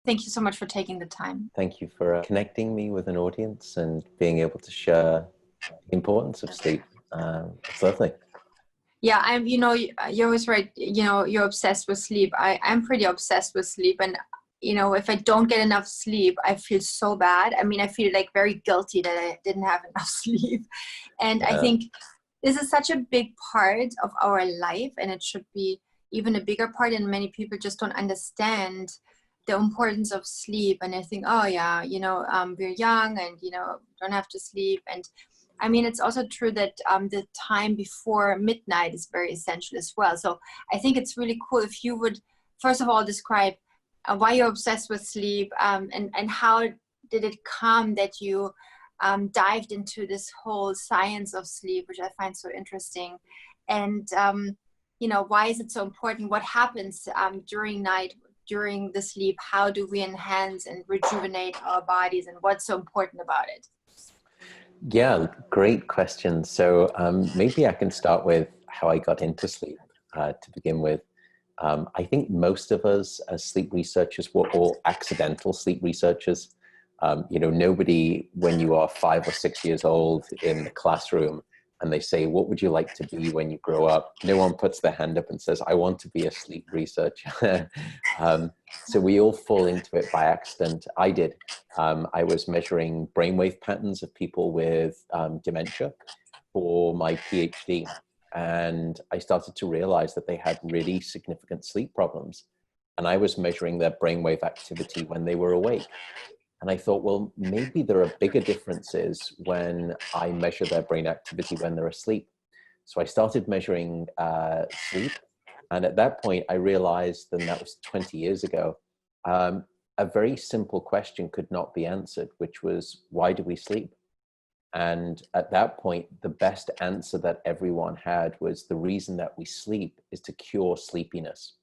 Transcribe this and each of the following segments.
Thank you so much for taking the time. Thank you for connecting me with an audience and being able to share the importance of sleep. It's lovely. Yeah, you're always right. You're obsessed with sleep. I'm pretty obsessed with sleep. And, if I don't get enough sleep, I feel so bad. I mean, I feel like very guilty that I didn't have enough sleep. And I Yeah. think this is such a big part of our life, and it should be even a bigger part. And many people just don't understand the importance of sleep. And I think, oh yeah, we're young and, don't have to sleep. And I mean, it's also true that the time before midnight is very essential as well. So I think it's really cool if you would, first of all, describe why you're obsessed with sleep, and how did it come that you dived into this whole science of sleep, which I find so interesting. And, why is it so important? What happens during the sleep? How do we enhance and rejuvenate our bodies, and what's so important about it? Yeah, great question. So maybe I can start with how I got into sleep to begin with. I think most of us as sleep researchers were all accidental sleep researchers. Nobody, when you are 5 or 6 years old in the classroom and they say, what would you like to be when you grow up? No one puts their hand up and says, I want to be a sleep researcher. So we all fall into it by accident. I did. I was measuring brainwave patterns of people with dementia for my PhD. And I started to realize that they had really significant sleep problems. And I was measuring their brainwave activity when they were awake. And I thought, well, maybe there are bigger differences when I measure their brain activity when they're asleep. So I started measuring sleep. And at that point, I realized, and that was 20 years ago, a very simple question could not be answered, which was, why do we sleep? And at that point, the best answer that everyone had was the reason that we sleep is to cure sleepiness,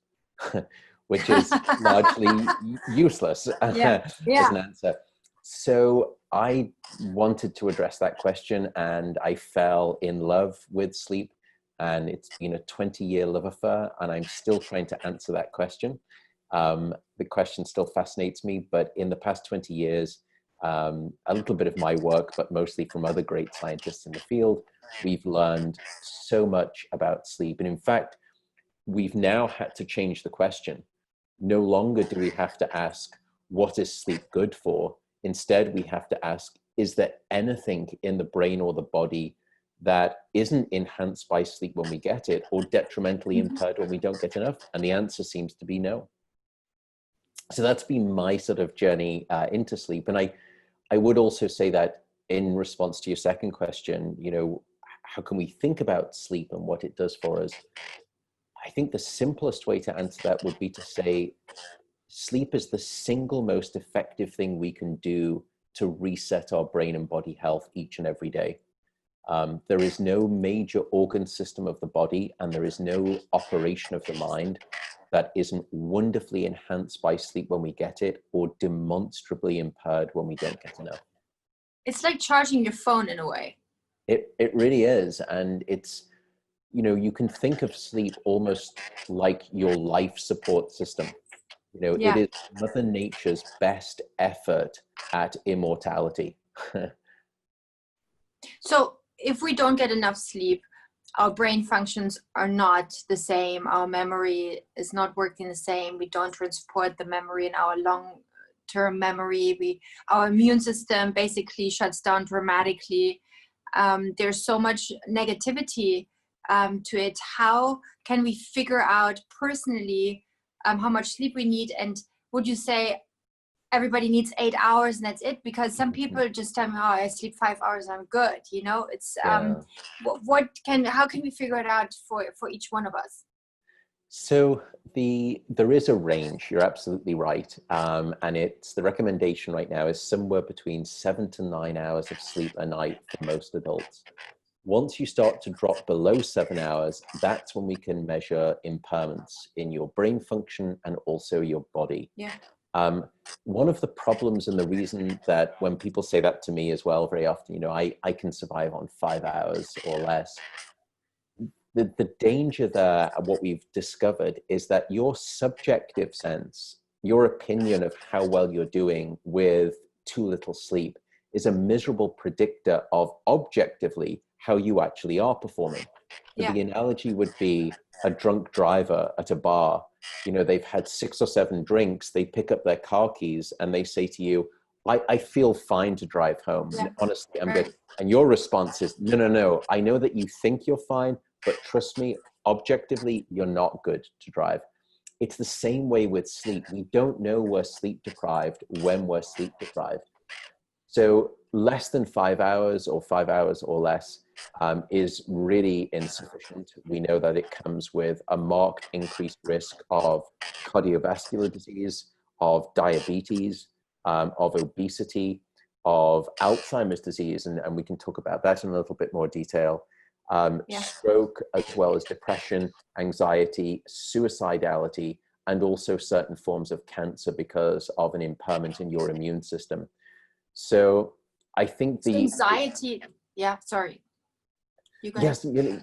which is largely useless Yeah. as an answer. So I wanted to address that question, and I fell in love with sleep. And it's been a 20-year love affair, and I'm still trying to answer that question. The question still fascinates me, but in the past 20 years, a little bit of my work, but mostly from other great scientists in the field, we've learned so much about sleep. And in fact, we've now had to change the question. No longer do we have to ask, what is sleep good for? Instead, we have to ask, is there anything in the brain or the body that isn't enhanced by sleep when we get it, or detrimentally impaired when we don't get enough? And the answer seems to be no. So that's been my sort of journey into sleep. And I would also say that in response to your second question, how can we think about sleep and what it does for us? I think the simplest way to answer that would be to say, sleep is the single most effective thing we can do to reset our brain and body health each and every day. There is no major organ system of the body, and there is no operation of the mind that isn't wonderfully enhanced by sleep when we get it, or demonstrably impaired when we don't get enough. It's like charging your phone in a way. It really is. And it's, you can think of sleep almost like your life support system. Yeah. It is Mother Nature's best effort at immortality. So if we don't get enough sleep, our brain functions are not the same. Our memory is not working the same. We don't transport the memory in our long-term memory. Our immune system basically shuts down dramatically. There's so much negativity to it. How can we figure out personally how much sleep we need? And would you say everybody needs 8 hours and that's it? Because some people just tell me, oh, I sleep 5 hours, I'm good. It's how can we figure it out for each one of us? So there is a range. You're absolutely right. And it's the recommendation right now is somewhere between 7 to 9 hours of sleep a night for most adults. Once you start to drop below 7 hours, that's when we can measure impairments in your brain function and also your body. Yeah. One of the problems, and the reason that when people say that to me as well, very often, I can survive on 5 hours or less. The danger there, what we've discovered, is that your subjective sense your opinion of how well you're doing with too little sleep is a miserable predictor of objectively how you actually are performing. So Yeah. the analogy would be a drunk driver at a bar. You know, they've had 6 or 7 drinks, they pick up their car keys and they say to you, I feel fine to drive home. Yeah. Honestly, I'm Right. good. And your response is, no, no, no. I know that you think you're fine, but trust me, objectively, you're not good to drive. It's the same way with sleep. We don't know we're sleep deprived when we're sleep deprived. So less than 5 hours or 5 hours or less is really insufficient. We know that it comes with a marked increased risk of cardiovascular disease, of diabetes, of obesity, of Alzheimer's disease, and we can talk about that in a little bit more detail. Yeah. Stroke, as well as depression, anxiety, suicidality, and also certain forms of cancer because of an impairment in your immune system. So I think So anxiety, yeah, sorry. You go ahead. Yes, you know,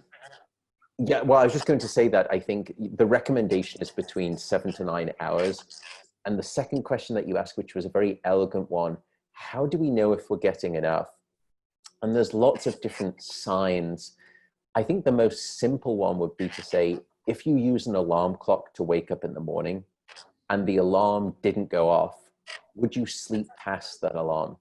yeah, well, I was just going to say that I think the recommendation is between 7 to 9 hours. And the second question that you asked, which was a very elegant one, how do we know if we're getting enough? And there's lots of different signs. I think the most simple one would be to say, if you use an alarm clock to wake up in the morning and the alarm didn't go off, would you sleep past that alarm?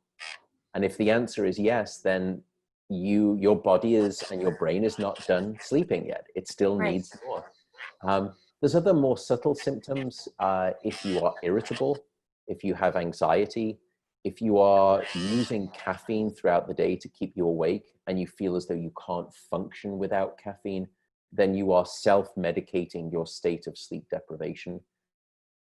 And if the answer is yes, then your body is and your brain is not done sleeping yet. It still Right. needs more. There's other more subtle symptoms. If you are irritable, if you have anxiety, if you are using caffeine throughout the day to keep you awake and you feel as though you can't function without caffeine, then you are self-medicating your state of sleep deprivation.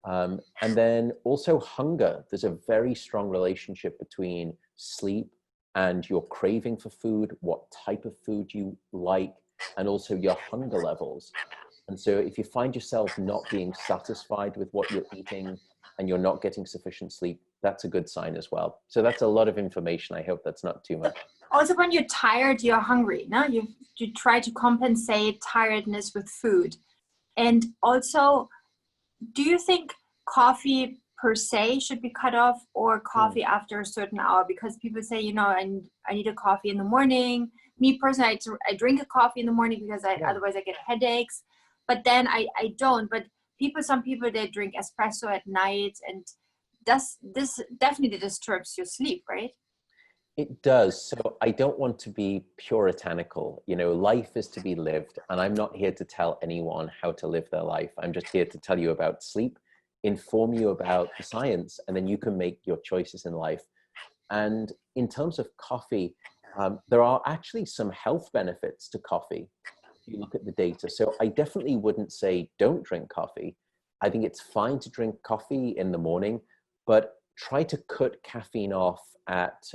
And then also hunger. There's a very strong relationship between sleep and your craving for food, what type of food you like, and also your hunger levels. And so if you find yourself not being satisfied with what you're eating and you're not getting sufficient sleep, that's a good sign as well. So that's a lot of information. I hope that's not too much. Also, when you're tired, you're hungry. No, you try to compensate tiredness with food. And also, do you think coffee per se should be cut off, or coffee after a certain hour? Because people say, you know, I need a coffee in the morning. Me personally, I drink a coffee in the morning because otherwise I get headaches. But then I don't. But some people, they drink espresso at night, and this definitely disturbs your sleep, right? It does. So I don't want to be puritanical. You know, life is to be lived, and I'm not here to tell anyone how to live their life. I'm just here to tell you about sleep, inform you about the science, and then you can make your choices in life. And in terms of coffee, there are actually some health benefits to coffee if you look at the data. So I definitely wouldn't say don't drink coffee. I think it's fine to drink coffee in the morning, but try to cut caffeine off at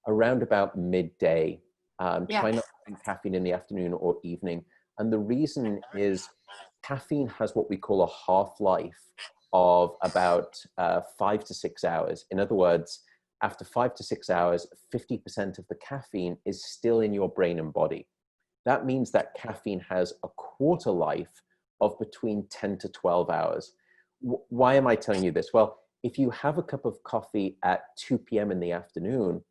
around about midday. Try not to drink caffeine in the afternoon or evening. And the reason is caffeine has what we call a half-life of about 5 to 6 hours. In other words, after 5 to 6 hours, 50% of the caffeine is still in your brain and body. That means that caffeine has a quarter life of between 10 to 12 hours. Why am I telling you this? Well, if you have a cup of coffee at 2 p.m. in the afternoon,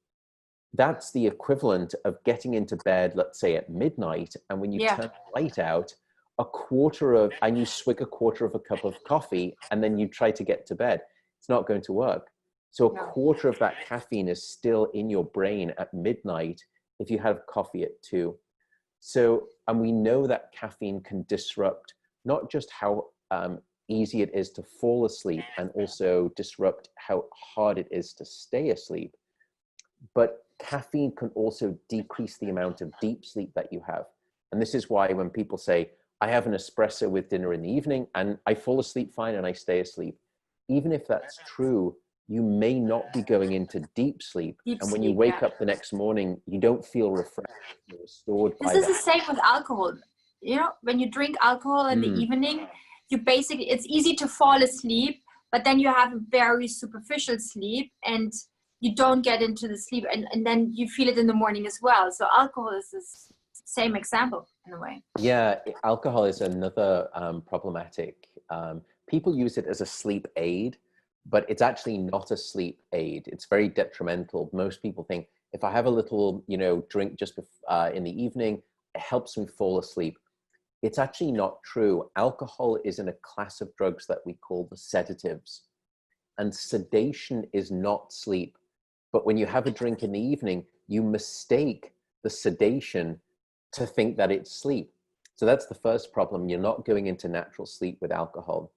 that's the equivalent of getting into bed, let's say at midnight, and when you turn the light out, and you swig a quarter of a cup of coffee, and then you try to get to bed. It's not going to work. So a quarter of that caffeine is still in your brain at midnight if you have coffee at 2. So, and we know that caffeine can disrupt not just how easy it is to fall asleep and also disrupt how hard it is to stay asleep, but caffeine can also decrease the amount of deep sleep that you have. And this is why when people say, I have an espresso with dinner in the evening and I fall asleep fine and I stay asleep, even if that's true, you may not be going into deep sleep. And when you wake up the next morning, you don't feel refreshed, you're restored by that. This is the same with alcohol. You know, when you drink alcohol in the evening, it's easy to fall asleep, but then you have a very superficial sleep and you don't get into the sleep, and then you feel it in the morning as well. So alcohol is this same example in a way. Yeah, alcohol is another problematic people use it as a sleep aid, but it's actually not a sleep aid. It's very detrimental. Most people think if I have a little, drink just in the evening, it helps me fall asleep. It's actually not true. Alcohol is in a class of drugs that we call the sedatives. And sedation is not sleep. But when you have a drink in the evening, you mistake the sedation to think that it's sleep. So that's the first problem. You're not going into natural sleep with alcohol.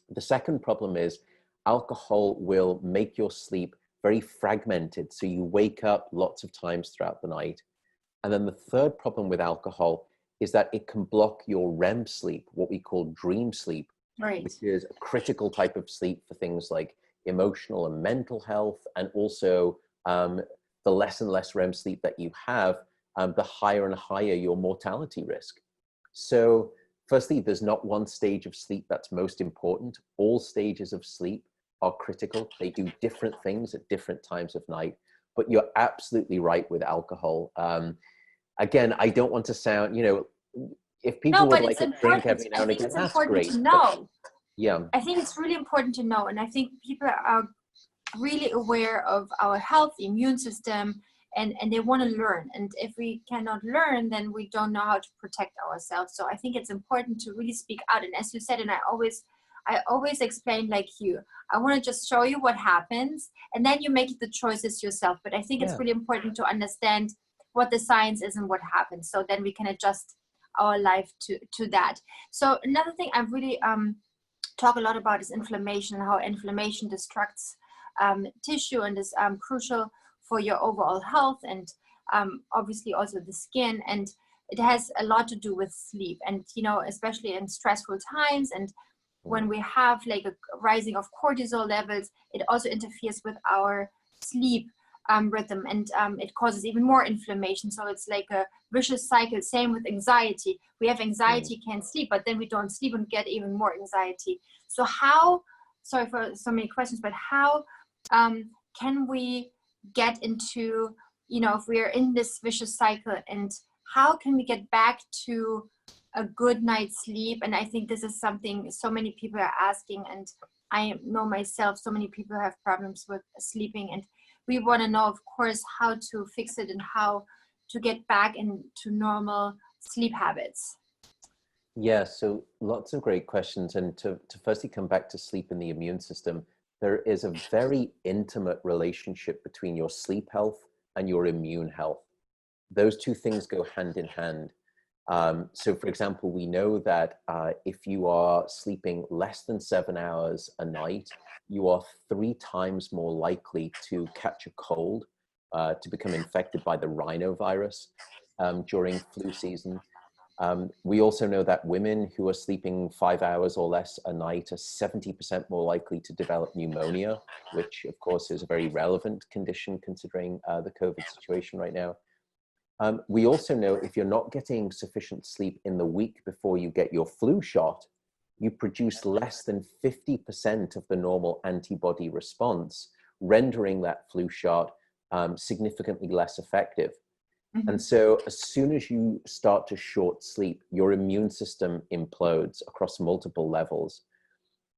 The second problem is alcohol will make your sleep very fragmented. So you wake up lots of times throughout the night. And then the third problem with alcohol is that it can block your REM sleep, what we call dream sleep, Right. which is a critical type of sleep for things like emotional and mental health. And also the less and less REM sleep that you have, the higher and higher your mortality risk. So firstly, there's not one stage of sleep that's most important. All stages of sleep are critical. They do different things at different times of night, but you're absolutely right with alcohol. Again, I don't want to sound, if people would like a drink every now and again, that's great. To know. Yeah. I think it's really important to know. And I think people are really aware of our health, the immune system, and they want to learn. And if we cannot learn, then we don't know how to protect ourselves. So I think it's important to really speak out. And as you said, and I always explain like you, I want to just show you what happens, and then you make the choices yourself. But I think it's really important to understand what the science is and what happens. So then we can adjust our life to that. So another thing I really talk a lot about is inflammation, and how inflammation destructs tissue and is crucial for your overall health, and obviously also the skin. And it has a lot to do with sleep, and especially in stressful times, and when we have like a rising of cortisol levels, it also interferes with our sleep rhythm, and it causes even more inflammation. So it's like a vicious cycle. Same with anxiety. We have anxiety, can't sleep, but then we don't sleep and get even more anxiety. So how, sorry for so many questions, but how can we get into, if we are in this vicious cycle, and how can we get back to a good night's sleep? And I think this is something so many people are asking, and I know myself, so many people have problems with sleeping, and we want to know, of course, how to fix it and how to get back into normal sleep habits. Yeah, so lots of great questions. And to firstly come back to sleep and the immune system, there is a very intimate relationship between your sleep health and your immune health. Those two things go hand in hand. So for example, we know that if you are sleeping less than 7 hours a night, you are 3 times more likely to catch a cold, to become infected by the rhinovirus during flu season. We also know that women who are sleeping 5 hours or less a night are 70% more likely to develop pneumonia, which of course is a very relevant condition considering the COVID situation right now. We also know if you're not getting sufficient sleep in the week before you get your flu shot, you produce less than 50% of the normal antibody response, rendering that flu shot significantly less effective. Mm-hmm. And so as soon as you start to short sleep, your immune system implodes across multiple levels.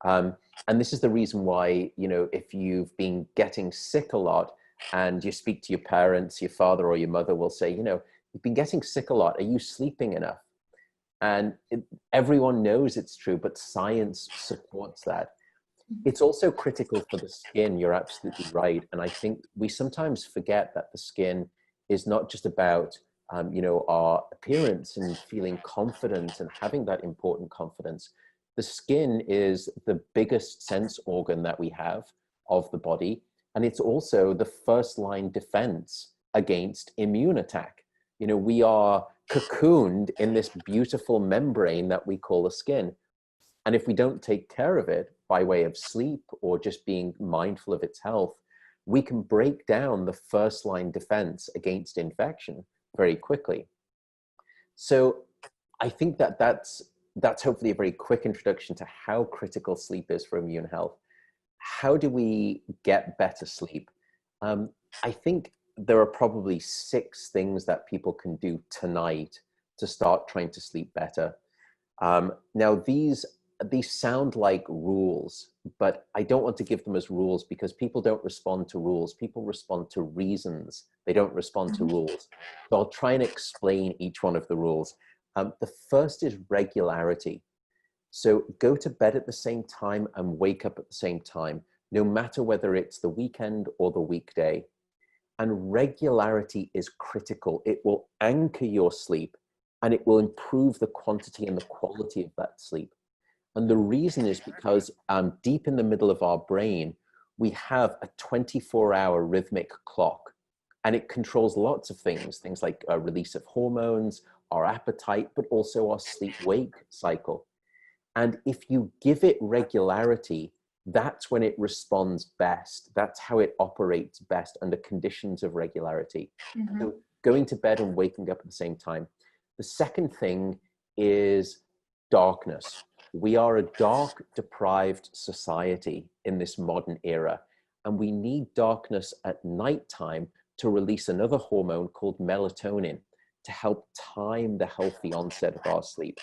And this is the reason why, if you've been getting sick a lot, and you speak to your parents, your father or your mother will say, you've been getting sick a lot. Are you sleeping enough? And everyone knows it's true, but science supports that. It's also critical for the skin. You're absolutely right. And I think we sometimes forget that the skin is not just about, our appearance and feeling confident and having that important confidence. The skin is the biggest sense organ that we have of the body. And it's also the first line defense against immune attack. We are cocooned in this beautiful membrane that we call the skin. And if we don't take care of it by way of sleep or just being mindful of its health, we can break down the first line defense against infection very quickly. So I think that that's hopefully a very quick introduction to how critical sleep is for immune health. How do we get better sleep? I think there are probably 6 things that people can do tonight to start trying to sleep better. Now, these these sound like rules, but I don't want to give them as rules because people don't respond to rules. People respond to reasons. They don't respond to rules. So I'll try and explain each one of the rules. The first is regularity. So go to bed at the same time and wake up at the same time, no matter whether it's the weekend or the weekday. And regularity is critical. It will anchor your sleep and it will improve the quantity and the quality of that sleep. And the reason is because deep in the middle of our brain, we have a 24-hour rhythmic clock, and it controls lots of things, things like release of hormones, our appetite, but also our sleep-wake cycle. And if you give it regularity, that's when it responds best. That's how it operates best under conditions of regularity. So going to bed and waking up at the same time. The second thing is darkness. We are a dark, deprived society in this modern era, and we need darkness at nighttime to release another hormone called melatonin to help time the healthy onset of our sleep.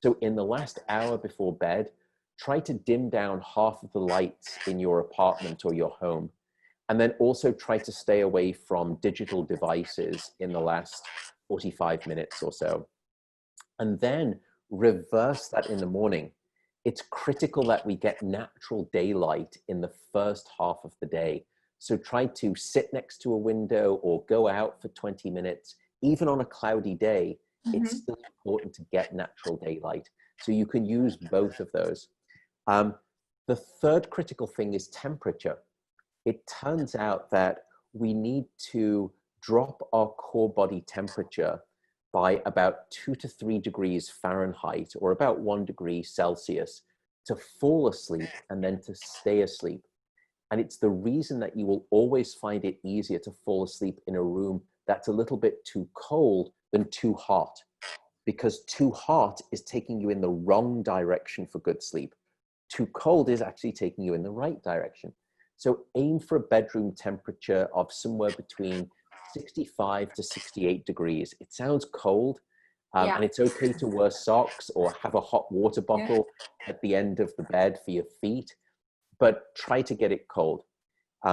So in the last hour before bed, try to dim down half of the lights in your apartment or your home, and then also try to stay away from digital devices in the last 45 minutes or so. And then reverse that in the morning. It's critical that we get natural daylight in the first half of the day. So try to sit next to a window or go out for 20 minutes. Even on a cloudy day, it's still important to get natural daylight. So you can use both of those. The third critical thing is temperature. It turns out that we need to drop our core body temperature by about 2 to 3 degrees Fahrenheit, or about 1 degree Celsius, to fall asleep and then to stay asleep. And it's the reason that you will always find it easier to fall asleep in a room that's a little bit too cold than too hot, because too hot is taking you in the wrong direction for good sleep. Too cold is actually taking you in the right direction. So aim for a bedroom temperature of somewhere between 65 to 68 degrees. It sounds cold, and it's okay to wear socks or have a hot water bottle at the end of the bed for your feet, but try to get it cold.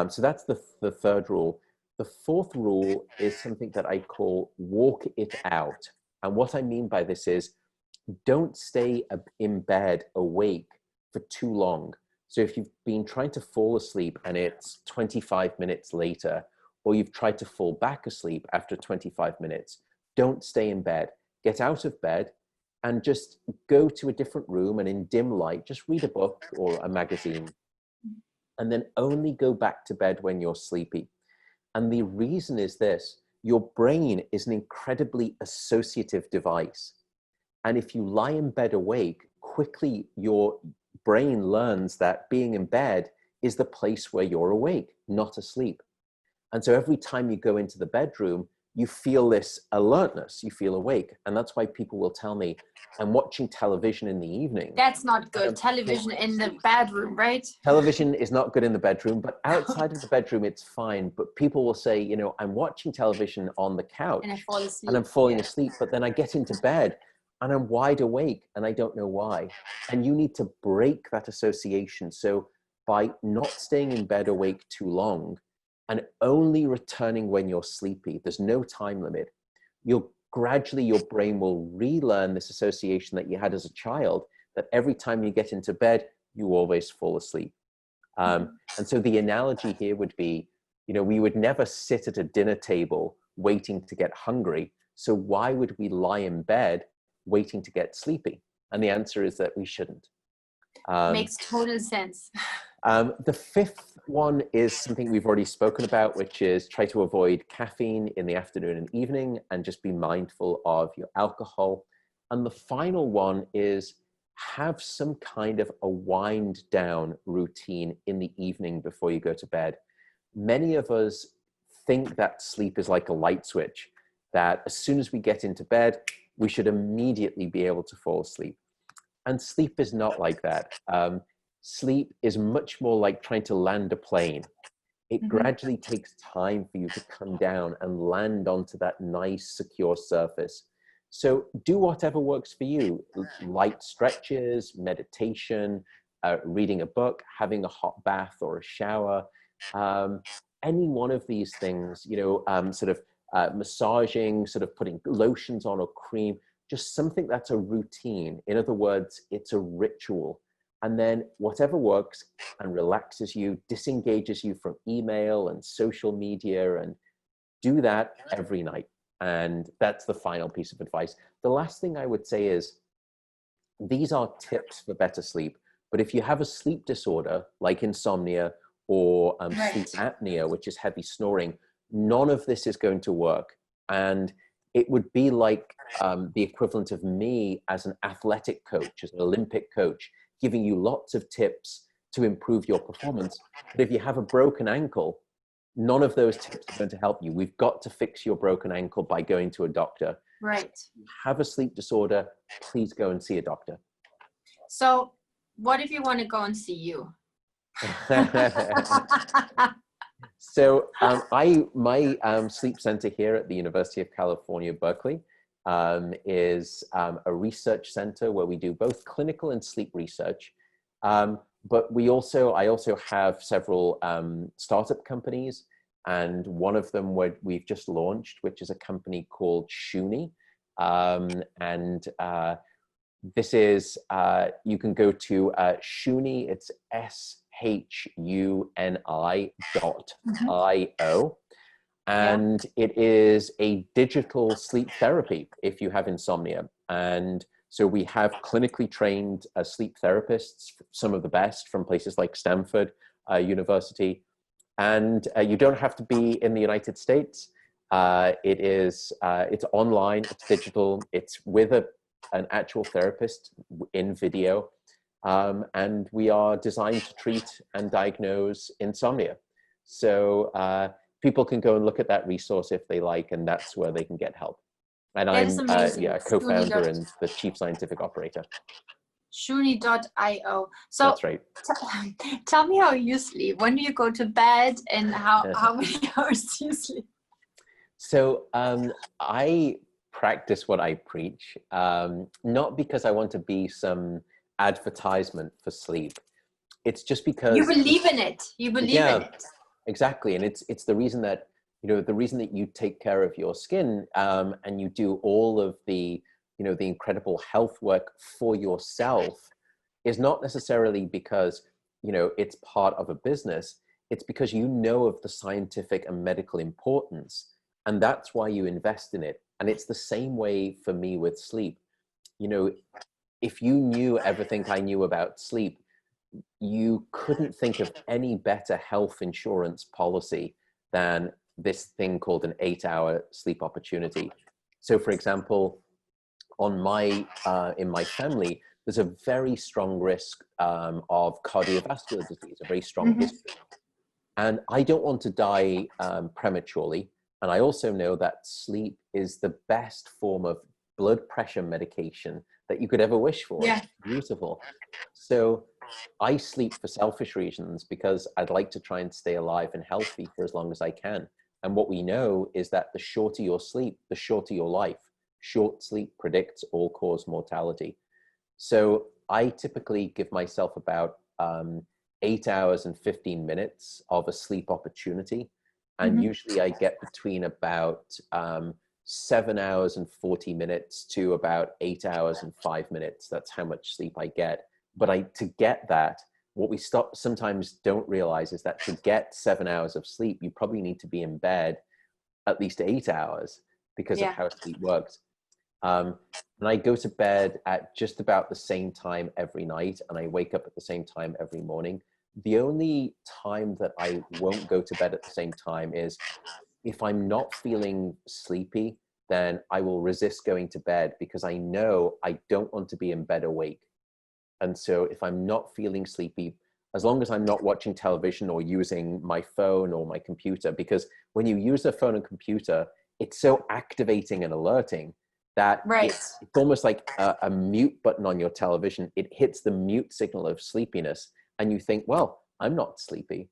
So that's the third rule. The fourth rule is something that I call walk it out. And what I mean by this is don't stay in bed awake for too long. So if you've been trying to fall asleep and it's 25 minutes later, or you've tried to fall back asleep after 25 minutes, don't stay in bed. Get out of bed and just go to a different room, and in dim light, just read a book or a magazine, and then only go back to bed when you're sleepy. And the reason is this: your brain is an incredibly associative device. And if you lie in bed awake, quickly your brain learns that being in bed is the place where you're awake, not asleep. And so every time you go into the bedroom, you feel this alertness, you feel awake. And that's why people will tell me, I'm watching television in the evening. That's not good. Television in the bedroom, right? Television is not good in the bedroom, but outside of the bedroom, it's fine. But people will say, you know, I'm watching television on the couch And I fall asleep. and I'm falling asleep, but then I get into bed and I'm wide awake and I don't know why. And you need to break that association. So by not staying in bed awake too long and only returning when you're sleepy, there's no time limit, gradually your brain will relearn this association that you had as a child, that every time you get into bed, you always fall asleep. And so the analogy here would be, you know, we would never sit at a dinner table waiting to get hungry. So why would we lie in bed waiting to get sleepy? And the answer is that we shouldn't. Makes total sense. The fifth one is something we've already spoken about, which is try to avoid caffeine in the afternoon and evening, and just be mindful of your alcohol. And the final one is have some kind of a wind down routine in the evening before you go to bed. Many of us think that sleep is like a light switch, that as soon as we get into bed, we should immediately be able to fall asleep. And sleep is not like that. Sleep is much more like trying to land a plane. It gradually takes time for you to come down and land onto that nice, secure surface. So do whatever works for you. Light stretches, meditation, reading a book, having a hot bath or a shower, any one of these things, you know, sort of massaging, sort of putting lotions on or cream, just something that's a routine. In other words, it's a ritual. And then whatever works and relaxes you, disengages you from email and social media, and do that every night. And that's the final piece of advice. The last thing I would say is, these are tips for better sleep. But if you have a sleep disorder like insomnia or sleep apnea, which is heavy snoring, none of this is going to work. And it would be like the equivalent of me as an athletic coach, as an Olympic coach, giving you lots of tips to improve your performance. But if you have a broken ankle, none of those tips are going to help you. We've got to fix your broken ankle by going to a doctor. Right. Have a sleep disorder, please go and see a doctor. So what if you want to go and see you? So my sleep center here at the University of California, Berkeley, is a research center where we do both clinical and sleep research. But I also have several startup companies, and one of them we've just launched, which is a company called Shuni. This is, you can go to Shuni, it's SHUNI.io. And it is a digital sleep therapy if you have insomnia. And so we have clinically trained sleep therapists, some of the best from places like Stanford University. And you don't have to be in the United States. It's online, it's digital, it's with an actual therapist in video. And we are designed to treat and diagnose insomnia. So people can go and look at that resource if they like, and that's where they can get help. And I'm a co-founder and the chief scientific operator. Shuni.io. So that's right. Tell me how you sleep. When do you go to bed, and how many hours do you sleep? So I practice what I preach, not because I want to be some advertisement for sleep. It's just because you believe in it. You believe in it. Exactly. And it's the reason that, you know, the reason that you take care of your skin and you do all of the, you know, the incredible health work for yourself is not necessarily because, you know, it's part of a business. It's because you know of the scientific and medical importance, and that's why you invest in it. And it's the same way for me with sleep. You know, if you knew everything I knew about sleep, you couldn't think of any better health insurance policy than this thing called an 8-hour sleep opportunity. So for example, in my family, there's a very strong risk of cardiovascular disease, a very strong history. And I don't want to die prematurely. And I also know that sleep is the best form of blood pressure medication that you could ever wish for. Yeah. It's beautiful. So I sleep for selfish reasons because I'd like to try and stay alive and healthy for as long as I can. And what we know is that the shorter your sleep, the shorter your life. Short sleep predicts all-cause mortality. So I typically give myself about 8 hours and 15 minutes of a sleep opportunity. And usually I get between about 7 hours and 40 minutes to about 8 hours and 5 minutes. That's how much sleep I get. But to get that, what we sometimes don't realize is that to get 7 hours of sleep, you probably need to be in bed at least 8 hours because of how sleep works. And I go to bed at just about the same time every night, and I wake up at the same time every morning. The only time that I won't go to bed at the same time is if I'm not feeling sleepy, then I will resist going to bed because I know I don't want to be in bed awake. And so if I'm not feeling sleepy, as long as I'm not watching television or using my phone or my computer, because when you use a phone and computer, it's so activating and alerting that it's almost like a mute button on your television. It hits the mute signal of sleepiness and you think, well, I'm not sleepy.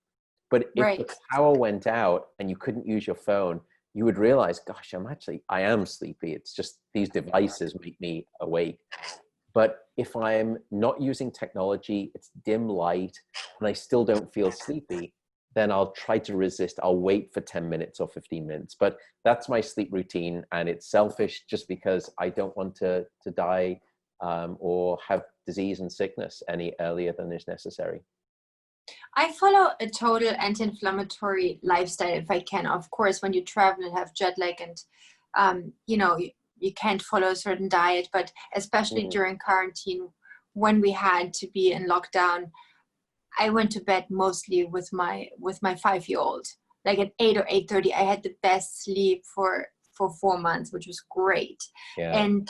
But if the power went out and you couldn't use your phone, you would realize, gosh, I am sleepy. It's just these devices make me awake. But if I'm not using technology, it's dim light, and I still don't feel sleepy, then I'll try to resist. I'll wait for 10 minutes or 15 minutes. But that's my sleep routine, and it's selfish just because I don't want to die or have disease and sickness any earlier than is necessary. I follow a total anti-inflammatory lifestyle if I can. Of course, when you travel and have jet lag and, you can't follow a certain diet, but especially during quarantine, when we had to be in lockdown, I went to bed mostly with my 5-year-old. Like at 8 or 8:30, I had the best sleep for 4 months, which was great. Yeah. And,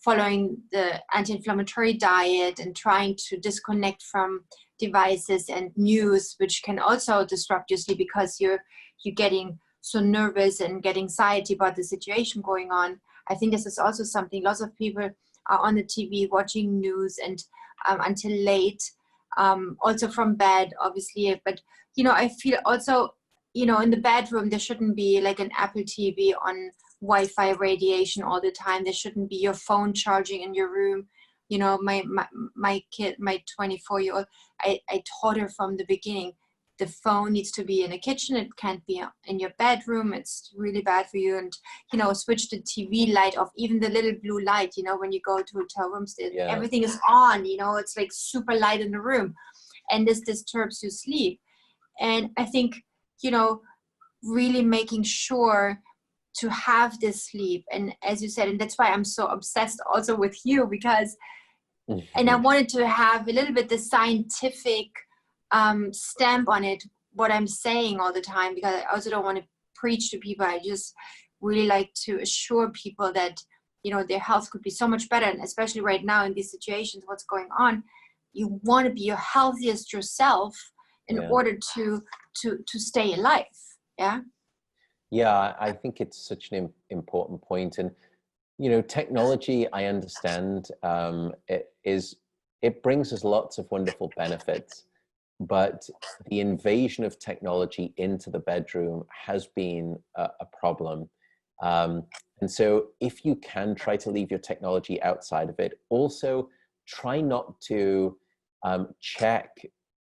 following the anti-inflammatory diet and trying to disconnect from devices and news, which can also disrupt your sleep because you're getting so nervous and get anxiety about the situation going on. I think this is also something. Lots of people are on the TV watching news and until late, also from bed, obviously. But I feel also, in the bedroom there shouldn't be like an Apple TV on Wi-Fi radiation all the time. There shouldn't be your phone charging in your room. My kid, my 24-year-old, I taught her from the beginning, the phone needs to be in the kitchen. It can't be in your bedroom. It's really bad for you. And, switch the TV light off, even the little blue light, when you go to hotel rooms, everything is on, it's like super light in the room, and this disturbs your sleep. And I think, really making sure to have this sleep. And as you said, and that's why I'm so obsessed also with you, because and I wanted to have a little bit the scientific stamp on it, what I'm saying all the time, because I also don't want to preach to people. I just really like to assure people that, their health could be so much better. And especially right now in these situations, what's going on, you want to be your healthiest yourself in order to stay alive. Yeah. Yeah, I think it's such an important point. And, technology, I understand, it brings us lots of wonderful benefits, but the invasion of technology into the bedroom has been a problem. And so if you can try to leave your technology outside of it, also try not to check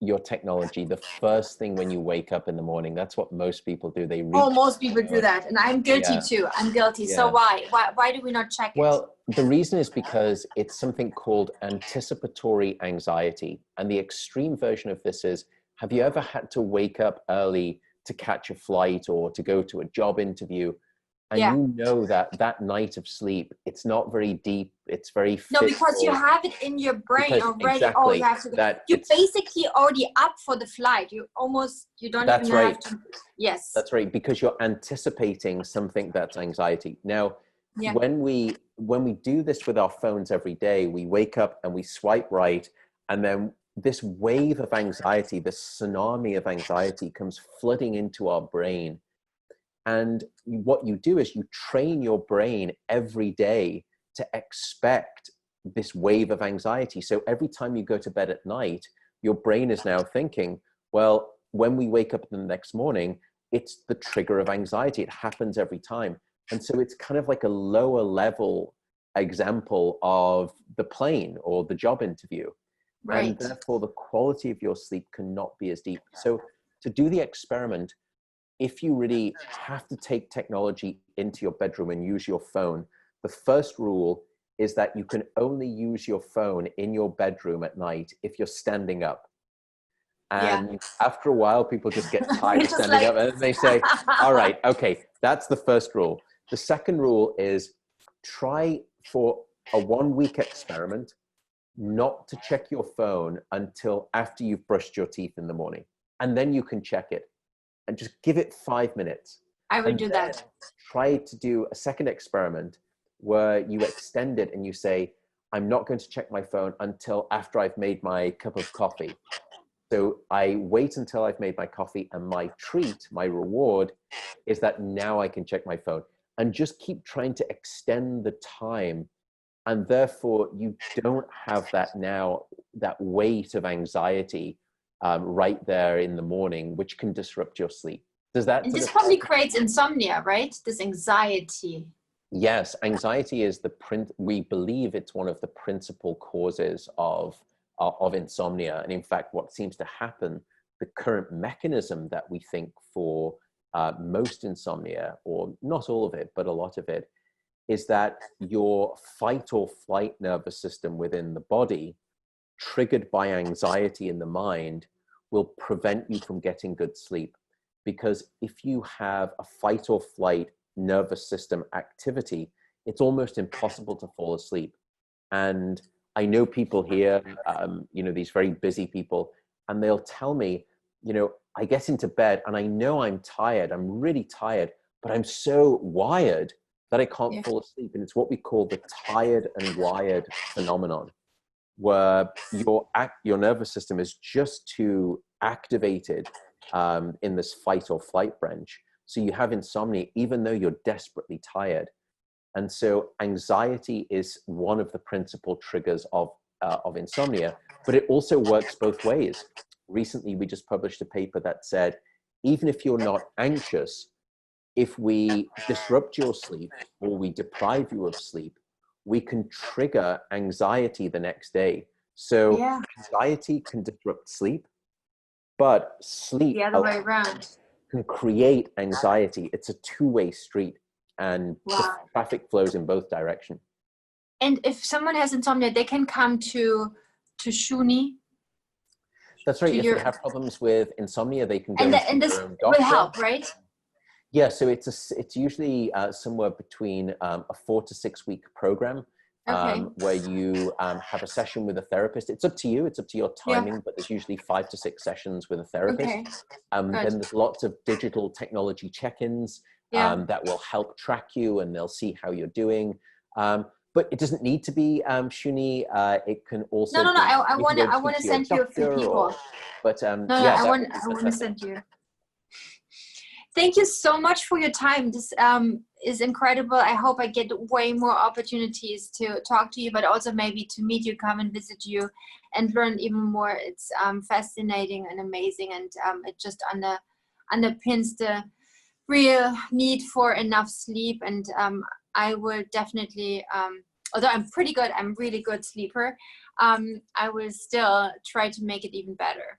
your technology the first thing when you wake up in the morning. That's what most people do. They reach. Oh, most people do that, and I'm guilty too. I'm guilty. Yeah. So why do we not check it? Well, the reason is because it's something called anticipatory anxiety, and the extreme version of this is: have you ever had to wake up early to catch a flight or to go to a job interview? And you know that night of sleep, it's not very deep. It's very fitful. No, because you have it in your brain already. Exactly, oh, you have to. You're basically already up for the flight. You don't even have to. Yes. That's right, because you're anticipating something that's anxiety. Now, when we do this with our phones every day, we wake up and we swipe right, and then this wave of anxiety, this tsunami of anxiety comes flooding into our brain. And what you do is you train your brain every day to expect this wave of anxiety. So every time you go to bed at night, your brain is now thinking, well, when we wake up the next morning, it's the trigger of anxiety. It happens every time. And so it's kind of like a lower level example of the plane or the job interview. Right. And therefore the quality of your sleep cannot be as deep. So to do the experiment, if you really have to take technology into your bedroom and use your phone, the first rule is that you can only use your phone in your bedroom at night if you're standing up. And after a while, people just get tired of standing up and they say, all right, okay, that's the first rule. The second rule is try for a 1-week experiment not to check your phone until after you've brushed your teeth in the morning. And then you can check it. And just give it 5 minutes. I would do that. Try to do a second experiment where you extend it and you say, I'm not going to check my phone until after I've made my cup of coffee. So I wait until I've made my coffee, and my treat, my reward, is that now I can check my phone. And just keep trying to extend the time. And therefore, you don't have that weight of anxiety right there in the morning, which can disrupt your sleep. Does that And sort this of probably creates insomnia, right? This anxiety. Yes, anxiety is we believe it's one of the principal causes of insomnia. And in fact, what seems to happen, the current mechanism that we think for most insomnia, or not all of it, but a lot of it, is that your fight or flight nervous system within the body, triggered by anxiety in the mind, will prevent you from getting good sleep. Because if you have a fight or flight nervous system activity, it's almost impossible to fall asleep. And I know people here, you know, these very busy people, and they'll tell me, you know, I get into bed and I know I'm tired, I'm really tired, but I'm so wired that I can't fall asleep. And it's what we call the tired and wired phenomenon, where your nervous system is just too activated in this fight or flight branch. So you have insomnia, even though you're desperately tired. And so anxiety is one of the principal triggers of insomnia, but it also works both ways. Recently, we just published a paper that said, even if you're not anxious, if we disrupt your sleep or we deprive you of sleep, we can trigger anxiety the next day. So anxiety can disrupt sleep, but sleep the other way around can create anxiety. It's a two-way street, and the traffic flows in both directions. And if someone has insomnia, they can come to Shuni. That's right. If they have problems with insomnia, they can go and to this their own doctor. will help, right? Yeah, so it's usually somewhere between a 4 to 6 week program where you have a session with a therapist. It's up to you. It's up to your timing, but there's usually 5 to 6 sessions with a therapist. Then there's lots of digital technology check-ins that will help track you, and they'll see how you're doing. But it doesn't need to be Shuni. It can also no. I want to send you a few people. I want to send you. Thank you so much for your time. This is incredible. I hope I get way more opportunities to talk to you, but also maybe to meet you, come and visit you, and learn even more. It's fascinating and amazing, and it just underpins the real need for enough sleep. And I will definitely, although I'm pretty good, I'm really good sleeper, I will still try to make it even better.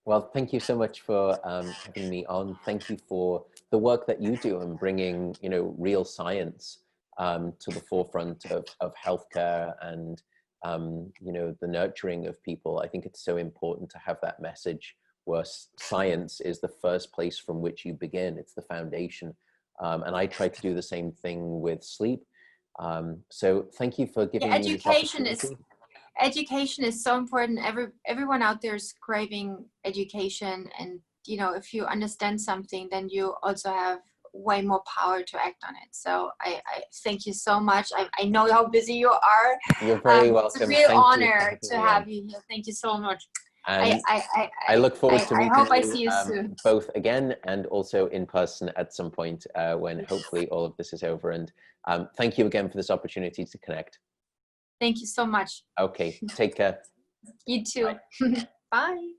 Well, thank you so much for having me on. Thank you for the work that you do and bringing, you know, real science to the forefront of healthcare and, you know, the nurturing of people. I think it's so important to have that message where science is the first place from which you begin. It's the foundation. And I try to do the same thing with sleep. So thank you for giving me this opportunity. Education is so important. Everyone out there is craving education, and you know, if you understand something, then you also have way more power to act on it. So I thank you so much. I know how busy you are. You're very welcome. It's a real honor to have you here. Thank you so much. And I look forward to meeting I see you soon. Both again and also in person at some point when hopefully all of this is over. And thank you again for this opportunity to connect. Thank you so much. Okay, take care. You too. Bye. Bye.